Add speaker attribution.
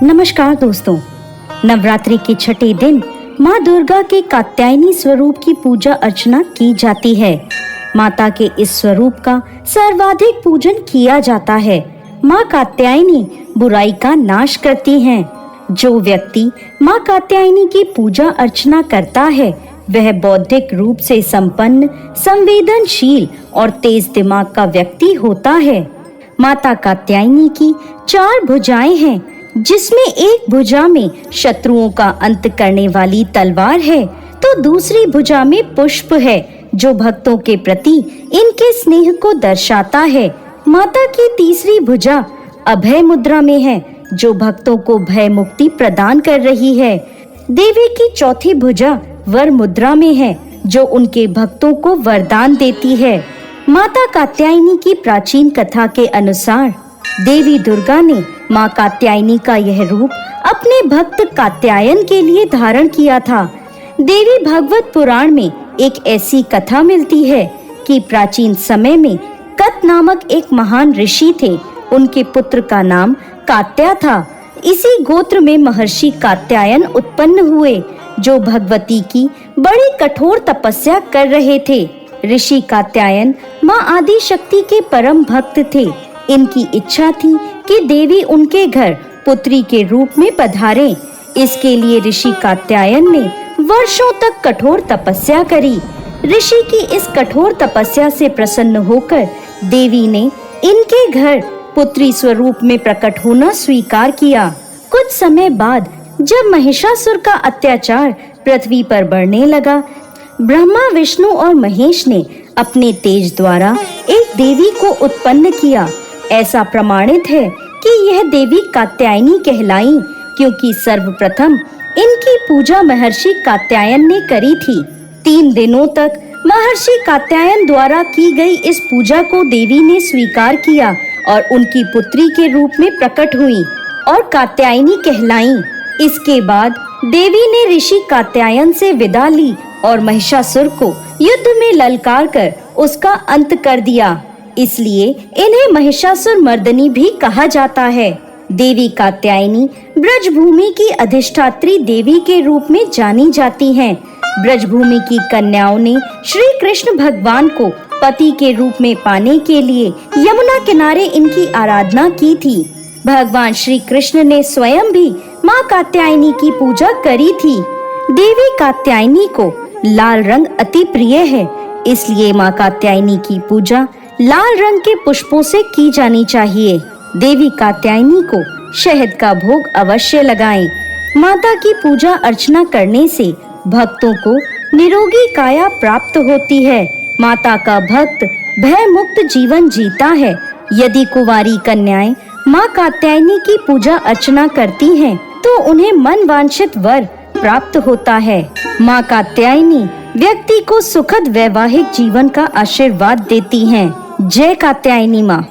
Speaker 1: नमस्कार दोस्तों, नवरात्रि के छठे दिन माँ दुर्गा के कात्यायनी स्वरूप की पूजा अर्चना की जाती है। माता के इस स्वरूप का सर्वाधिक पूजन किया जाता है। माँ कात्यायनी बुराई का नाश करती हैं। जो व्यक्ति माँ कात्यायनी की पूजा अर्चना करता है वह बौद्धिक रूप से संपन्न, संवेदनशील और तेज दिमाग का व्यक्ति होता है। माता कात्यायनी की 4 भुजाएं हैं, जिसमें एक भुजा में शत्रुओं का अंत करने वाली तलवार है, तो दूसरी भुजा में पुष्प है जो भक्तों के प्रति इनके स्नेह को दर्शाता है। माता की तीसरी भुजा अभय मुद्रा में है जो भक्तों को भय मुक्ति प्रदान कर रही है। देवी की चौथी भुजा वर मुद्रा में है जो उनके भक्तों को वरदान देती है। माता कात्यायनी की प्राचीन कथा के अनुसार देवी दुर्गा ने माँ कात्यायनी का यह रूप अपने भक्त कात्यायन के लिए धारण किया था। देवी भागवत पुराण में एक ऐसी कथा मिलती है कि प्राचीन समय में कत नामक एक महान ऋषि थे। उनके पुत्र का नाम कात्या था। इसी गोत्र में महर्षि कात्यायन उत्पन्न हुए जो भगवती की बड़ी कठोर तपस्या कर रहे थे। ऋषि कात्यायन माँ आदि शक्ति के परम भक्त थे। इनकी इच्छा थी कि देवी उनके घर पुत्री के रूप में पधारें। इसके लिए ऋषि कात्यायन ने वर्षों तक कठोर तपस्या करी। ऋषि की इस कठोर तपस्या से प्रसन्न होकर देवी ने इनके घर पुत्री स्वरूप में प्रकट होना स्वीकार किया। कुछ समय बाद जब महिषासुर का अत्याचार पृथ्वी पर बढ़ने लगा, ब्रह्मा, विष्णु और महेश ने अपने तेज द्वारा एक देवी को उत्पन्न किया। ऐसा प्रमाणित है कि यह देवी कात्यायनी कहलाई, क्योंकि सर्वप्रथम इनकी पूजा महर्षि कात्यायन ने करी थी। 3 दिनों तक महर्षि कात्यायन द्वारा की गई इस पूजा को देवी ने स्वीकार किया और उनकी पुत्री के रूप में प्रकट हुई और कात्यायनी कहलाई। इसके बाद देवी ने ऋषि कात्यायन से विदा ली और महिषासुर को युद्ध में ललकार कर उसका अंत कर दिया। इसलिए इन्हें महिषासुर मर्दनी भी कहा जाता है। देवी कात्यायनी ब्रजभूमि की अधिष्ठात्री देवी के रूप में जानी जाती हैं। ब्रजभूमि की कन्याओं ने श्री कृष्ण भगवान को पति के रूप में पाने के लिए यमुना किनारे इनकी आराधना की थी। भगवान श्री कृष्ण ने स्वयं भी माँ कात्यायनी की पूजा करी थी। देवी कात्यायनी को लाल रंग अति प्रिय है, इसलिए माँ कात्यायनी की पूजा लाल रंग के पुष्पों से की जानी चाहिए। देवी कात्यायनी को शहद का भोग अवश्य लगाएं। माता की पूजा अर्चना करने से भक्तों को निरोगी काया प्राप्त होती है। माता का भक्त भय मुक्त जीवन जीता है। यदि कुंवारी कन्याएं माँ कात्यायनी की पूजा अर्चना करती हैं, तो उन्हें मन वांछित वर प्राप्त होता है। माँ कात्यायनी व्यक्ति को सुखद वैवाहिक जीवन का आशीर्वाद देती हैं। जय कात्यायनी माँ।